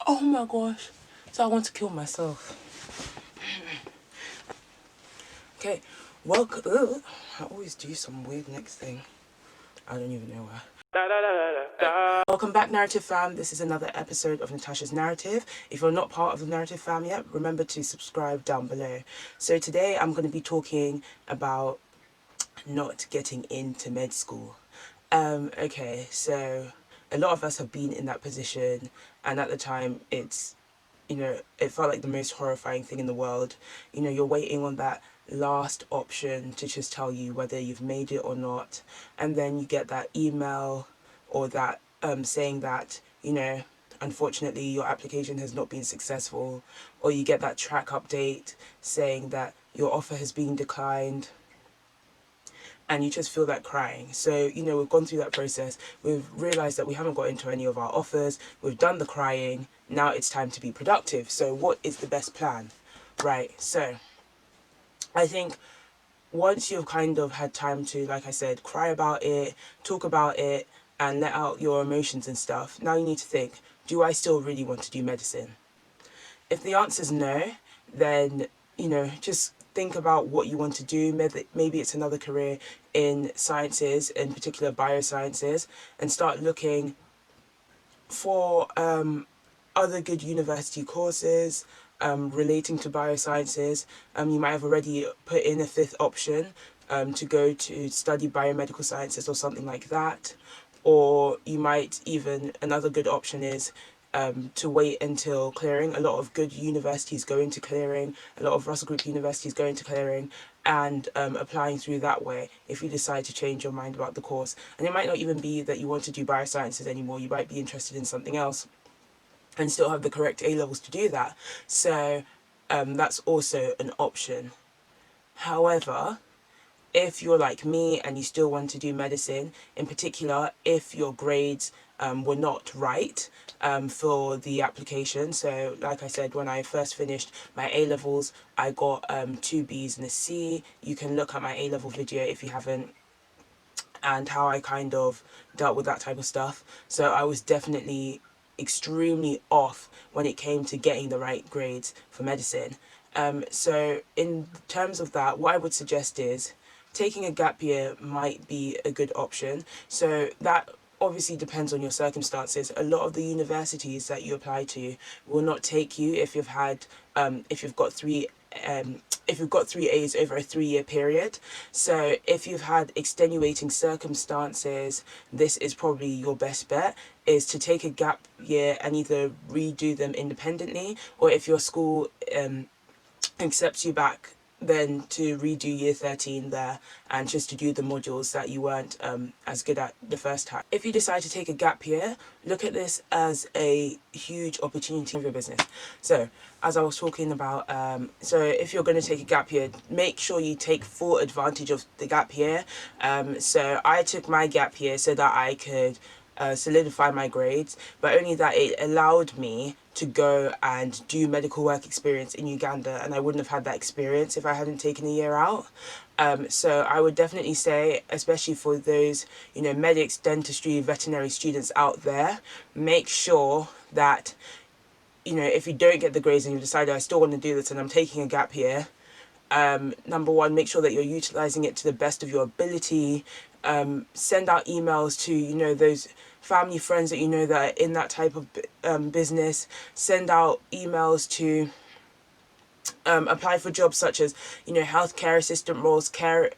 Oh my gosh. So I want to kill myself. Okay, welcome. Ugh, I always do some weird next thing. I don't even know why. Welcome back, Narrative Fam. This is another episode of Natasha's Narrative. If you're not part of the Narrative Fam yet, remember to subscribe down below. So today I'm going to be talking about not getting into med school. Okay, so a lot of us have been in that position, and at the time it felt like the most horrifying thing in the world. You're waiting on that last option to just tell you whether you've made it or not, and then you get that email or that saying that unfortunately your application has not been successful, or you get that track update saying that your offer has been declined, and you just feel that crying. So, we've gone through that process. We've realized that we haven't got into any of our offers. We've done the crying. Now it's time to be productive. So what is the best plan? Right. So I think once you've kind of had time to, like I said, cry about it, talk about it, and let out your emotions and stuff, now you need to think, do I still really want to do medicine? If the answer is no, then, just think about what you want to do. Maybe it's another career in sciences, in particular biosciences, and start looking for other good university courses relating to biosciences. You might have already put in a fifth option to go to study biomedical sciences or something like that. Or you might even, another good option is to wait until clearing. A lot of good universities go into clearing, a lot of Russell Group universities go into clearing, and applying through that way if you decide to change your mind about the course. And it might not even be that you want to do biosciences anymore, you might be interested in something else and still have the correct A-levels to do that. So that's also an option. However, if you're like me and you still want to do medicine, in particular, if your grades were not right for the application. So like I said, when I first finished my A-levels, I got 2 B's and a C. You can look at my A-level video if you haven't, and how I kind of dealt with that type of stuff. So I was definitely extremely off when it came to getting the right grades for medicine. So in terms of that, what I would suggest is taking a gap year might be a good option. So that obviously depends on your circumstances. A lot of the universities that you apply to will not take you if you've had if you've got three A's over a 3-year period. So if you've had extenuating circumstances, this is probably your best bet, is to take a gap year and either redo them independently, or if your school accepts you back, then to redo year 13 there and just to do the modules that you weren't as good at the first time. If you decide to take a gap year, look at this as a huge opportunity for your business. So as I was talking about, so if you're going to take a gap year, make sure you take full advantage of the gap year. So I took my gap year so that I could solidify my grades, but only that it allowed me to go and do medical work experience in Uganda, and I wouldn't have had that experience if I hadn't taken a year out. So I would definitely say, especially for those, medics, dentistry, veterinary students out there, make sure that, if you don't get the grades and you decide, I still want to do this and I'm taking a gap year, number one, make sure that you're utilizing it to the best of your ability. Send out emails to, those family, friends that that are in that type of business. Send out emails to apply for jobs such as, healthcare assistant roles, care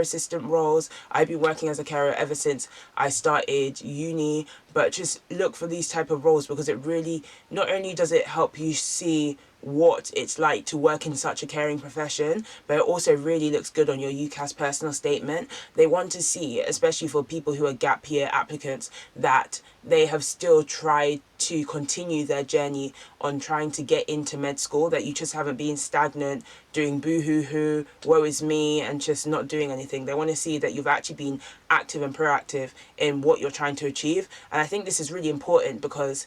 assistant roles. I've been working as a carer ever since I started uni, but just look for these type of roles, because it really, not only does it help you see what it's like to work in such a caring profession, but it also really looks good on your UCAS personal statement. They want to see, especially for people who are gap year applicants, that they have still tried to continue their journey on trying to get into med school, that you just haven't been stagnant, doing boo-hoo-hoo, woe is me, and just not doing anything. They want to see that you've actually been active and proactive in what you're trying to achieve. And I think this is really important, because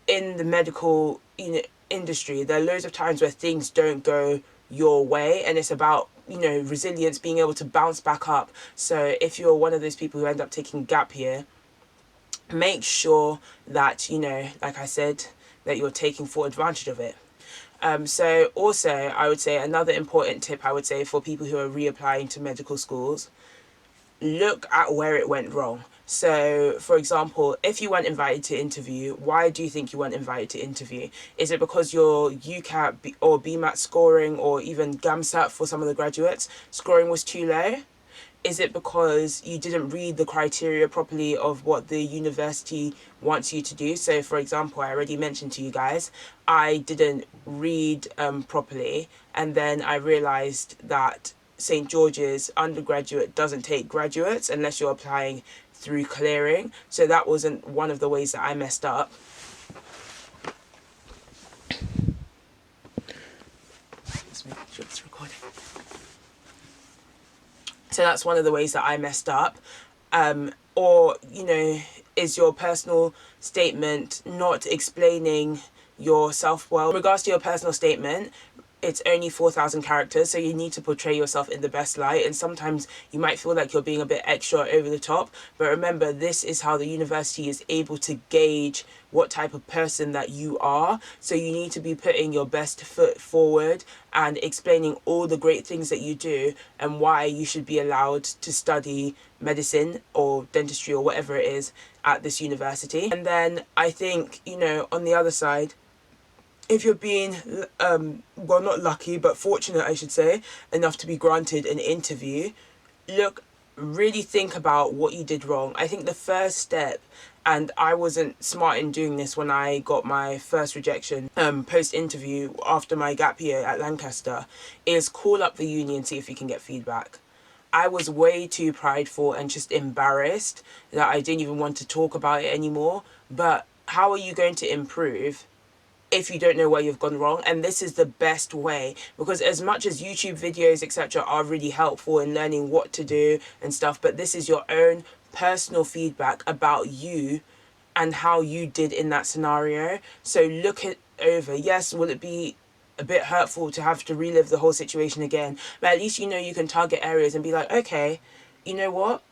in the medical industry, there are loads of times where things don't go your way, and it's about resilience, being able to bounce back up. So if you're one of those people who end up taking gap year, make sure that like I said, that you're taking full advantage of it. So also, I would say another important tip I would say for people who are reapplying to medical schools, look at where it went wrong. So, for example, if you weren't invited to interview, why do you think you weren't invited to interview? Is it because your UCAT or BMAT scoring, or even GAMSAT for some of the graduates, scoring was too low? Is it because you didn't read the criteria properly of what the university wants you to do? So, for example, I already mentioned to you guys, I didn't read properly, and then I realised that St. George's undergraduate doesn't take graduates unless you're applying through clearing. So that wasn't one of the ways that I messed up. Let's make sure it's recording. So that's one of the ways that I messed up. Or, you know, is your personal statement not explaining yourself well? In regards to your personal statement, it's only 4,000 characters, so you need to portray yourself in the best light, and sometimes you might feel like you're being a bit extra over the top, but remember, this is how the university is able to gauge what type of person that you are. So you need to be putting your best foot forward and explaining all the great things that you do and why you should be allowed to study medicine or dentistry or whatever it is at this university. And then I think, you know, on the other side, if you're being, well, not lucky, but fortunate, I should say, enough to be granted an interview, really think about what you did wrong. I think the first step, and I wasn't smart in doing this when I got my first rejection post-interview after my gap year at Lancaster, is call up the uni and see if you can get feedback. I was way too prideful and just embarrassed that I didn't even want to talk about it anymore. But how are you going to improve if you don't know where you've gone wrong? And this is the best way, because as much as YouTube videos etc are really helpful in learning what to do and stuff, but this is your own personal feedback about you and how you did in that scenario. So look it over. Yes, will it be a bit hurtful to have to relive the whole situation again, but at least you know you can target areas and be like, okay, you know what,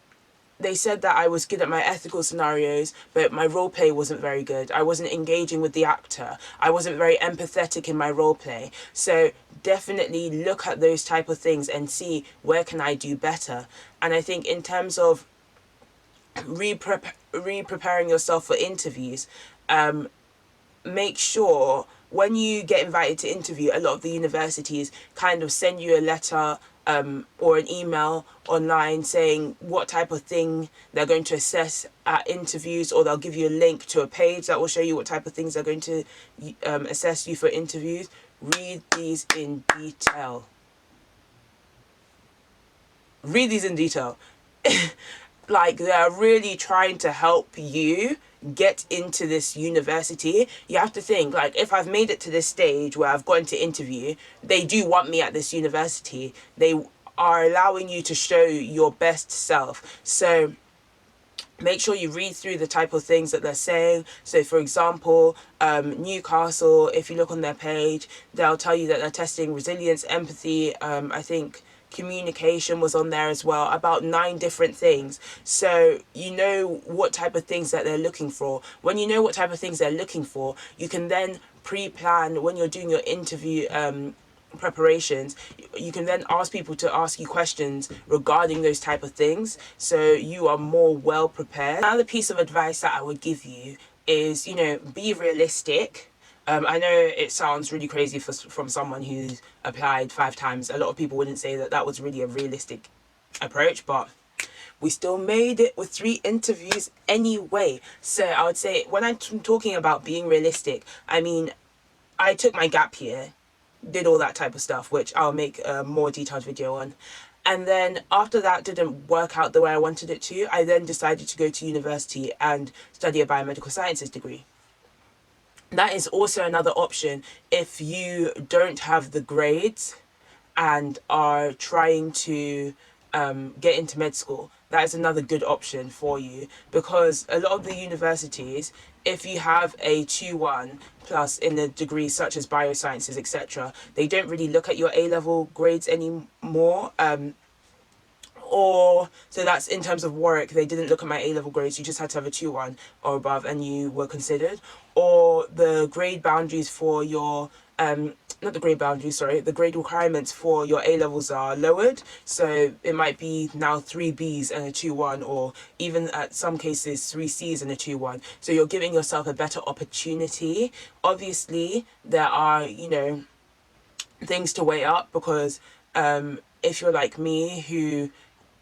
they said that I was good at my ethical scenarios, but my role play wasn't very good. I wasn't engaging with the actor. I wasn't very empathetic in my role play. So definitely look at those type of things and see where can I do better. And I think in terms of re-preparing yourself for interviews, make sure when you get invited to interview, a lot of the universities kind of send you a letter or an email online saying what type of thing they're going to assess at interviews, or they'll give you a link to a page that will show you what type of things they're going to assess you for interviews. Read these in detail. Read these in detail. Like, they're really trying to help you get into this university. You have to think, like, if I've made it to this stage where I've gotten to interview, they do want me at this university. They are allowing you to show your best self. So make sure you read through the type of things that they're saying. So for example, Newcastle, if you look on their page, they'll tell you that they're testing resilience, empathy, I think communication was on there as well, about 9 different things. So you know what type of things that they're looking for. When you know what type of things they're looking for, you can then pre-plan when you're doing your interview preparations. You can then ask people to ask you questions regarding those type of things, so you are more well prepared. Another piece of advice that I would give you is, you know, be realistic. I know it sounds really crazy from someone who's applied 5 times. A lot of people wouldn't say that that was really a realistic approach, but we still made it with 3 interviews anyway. So I would say, when I'm talking about being realistic, I mean, I took my gap year, did all that type of stuff, which I'll make a more detailed video on. And then after that didn't work out the way I wanted it to, I then decided to go to university and study a biomedical sciences degree. That is also another option if you don't have the grades and are trying to get into med school. That is another good option for you, because a lot of the universities, if you have a 2-1 plus in a degree such as biosciences, etc., they don't really look at your A-level grades anymore. Or so that's in terms of Warwick, they didn't look at my A-level grades, you just had to have a 2-1 or above and you were considered. Or the grade boundaries for your not the grade boundaries, sorry, the grade requirements for your A-levels are lowered, so it might be now 3 Bs and a 2-1, or even at some cases 3 Cs and a 2-1. So you're giving yourself a better opportunity. Obviously there are, you know, things to weigh up, because if you're like me, who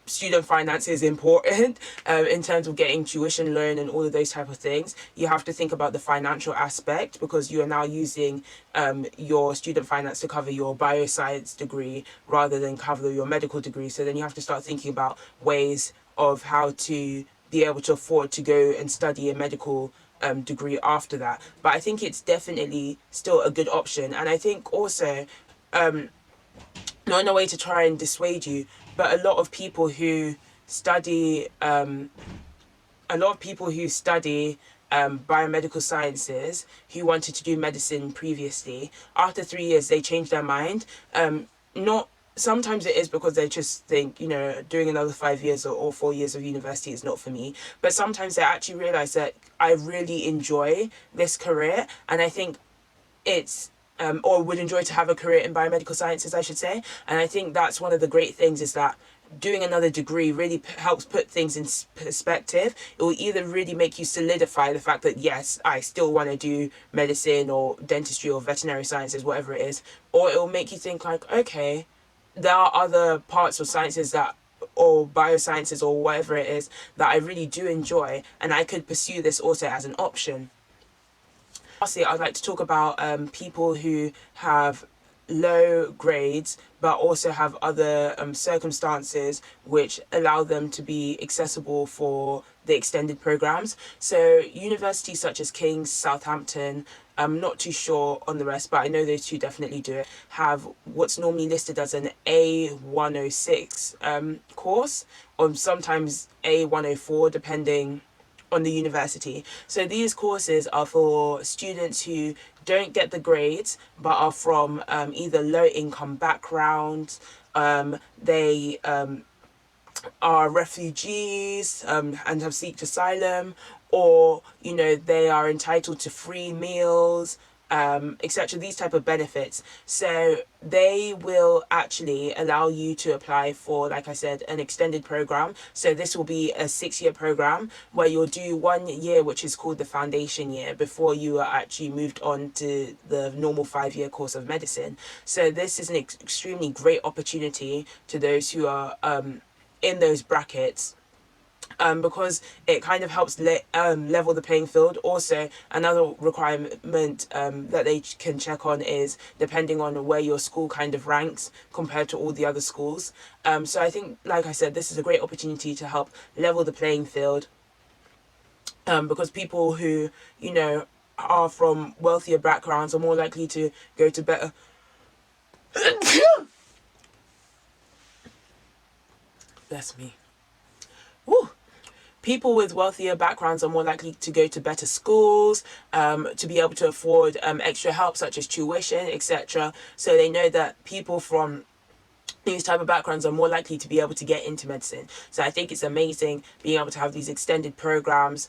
student finance is important in terms of getting tuition loan and all of those type of things, you have to think about the financial aspect, because you are now using your student finance to cover your bioscience degree rather than cover your medical degree. So then you have to start thinking about ways of how to be able to afford to go and study a medical degree after that. But I think it's definitely still a good option. And I think also, not in a way to try and dissuade you, but a lot of people who study biomedical sciences, who wanted to do medicine previously, after 3 years they change their mind. Not Sometimes it is because they just think, you know, doing another 5 years or 4 years of university is not for me. But sometimes they actually realize that I really enjoy this career, and I think it's or would enjoy to have a career in biomedical sciences, I should say. And I think that's one of the great things, is that doing another degree really helps put things in perspective. It will either really make you solidify the fact that, yes, I still want to do medicine or dentistry or veterinary sciences, whatever it is, or it will make you think like, okay, there are other parts of sciences that, or biosciences or whatever it is, that I really do enjoy, and I could pursue this also as an option. Lastly, I'd like to talk about people who have low grades but also have other circumstances which allow them to be accessible for the extended programs. So universities such as King's, Southampton, I'm not too sure on the rest, but I know those two definitely do it, have what's normally listed as an A106 course, or sometimes A104, depending on the university. So these courses are for students who don't get the grades but are from either low income backgrounds, they are refugees and have sought asylum, or, you know, they are entitled to free meals, etc., these type of benefits. So they will actually allow you to apply for, like I said, an extended program. So this will be a 6-year program where you'll do 1 year, which is called the foundation year, before you are actually moved on to the normal 5-year course of medicine. So this is an extremely great opportunity to those who are in those brackets, because it kind of helps level the playing field. Also, another requirement that they can check on is depending on where your school kind of ranks compared to all the other schools. So I think, like I said, this is a great opportunity to help level the playing field, because people who, you know, are from wealthier backgrounds are more likely to go to better bless me. Woo. People with wealthier backgrounds are more likely to go to better schools, to be able to afford extra help such as tuition, etc. So they know that people from these type of backgrounds are more likely to be able to get into medicine. So I think it's amazing being able to have these extended programs,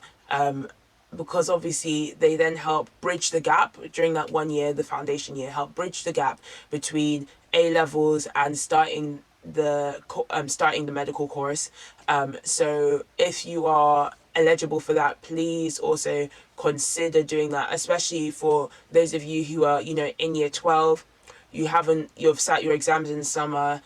because obviously they then help bridge the gap during that 1 year, the foundation year, help bridge the gap between A levels and starting the medical course. So if you are eligible for that, please also consider doing that, especially for those of you who are, you know, in year 12. You've sat your exams in the summer,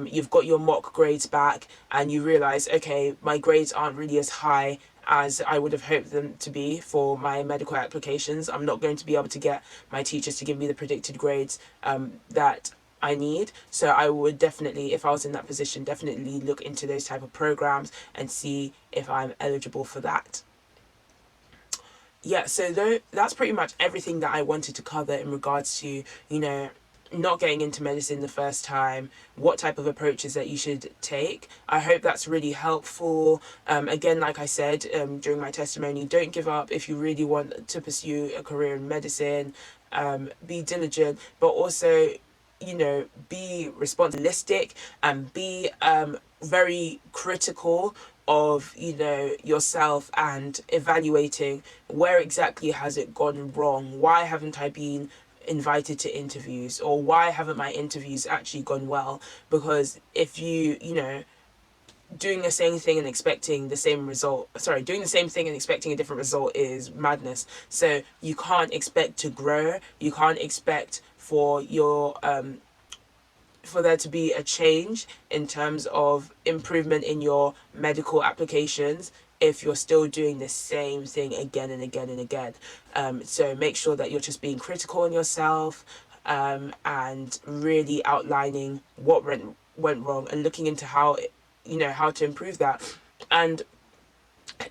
you've got your mock grades back, and you realize, okay, my grades aren't really as high as I would have hoped them to be for my medical applications. I'm not going to be able to get my teachers to give me the predicted grades that I need. So I would definitely, if I was in that position, definitely look into those type of programs and see if I'm eligible for that. Yeah, so that's pretty much everything that I wanted to cover in regards to, you know, not getting into medicine the first time, what type of approaches that you should take. I hope that's really helpful. Again, like I said during my testimony, don't give up if you really want to pursue a career in medicine. Be diligent, but also, you know, be responsibilistic and be very critical of, you know, yourself and evaluating where exactly has it gone wrong. Why haven't I been invited to interviews, or why haven't my interviews actually gone well? Because if you know, doing the same thing and expecting the same result, doing the same thing and expecting a different result is madness. So you can't expect to grow, you can't expect for your for there to be a change in terms of improvement in your medical applications if you're still doing the same thing again and again and again. So make sure that you're just being critical on yourself, and really outlining what went wrong and looking into how, you know, how to improve that. And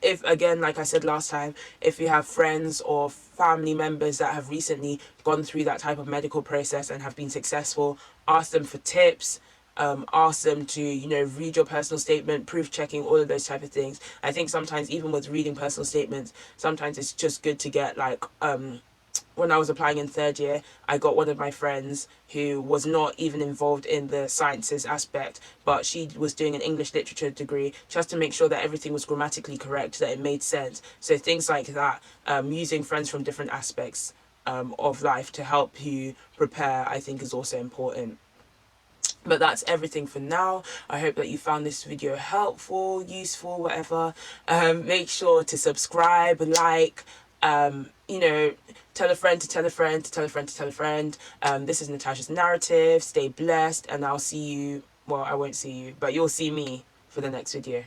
if, again, like I said last time, if you have friends or family members that have recently gone through that type of medical process and have been successful, ask them for tips. Ask them to, you know, read your personal statement, proof checking, all of those type of things. I think sometimes even with reading personal statements, sometimes it's just good to get like, when I was applying in third year, I got one of my friends who was not even involved in the sciences aspect, but she was doing an English literature degree, just to make sure that everything was grammatically correct, that it made sense. So things like that, using friends from different aspects of life to help you prepare, I think is also important. But that's everything for now. I hope that you found this video helpful, useful, whatever. Make sure to subscribe, like, you know, tell a friend to tell a friend to tell a friend to tell a friend. This is Natasha's Narrative. Stay blessed, and I'll see you, well, I won't see you, but you'll see me for the next video.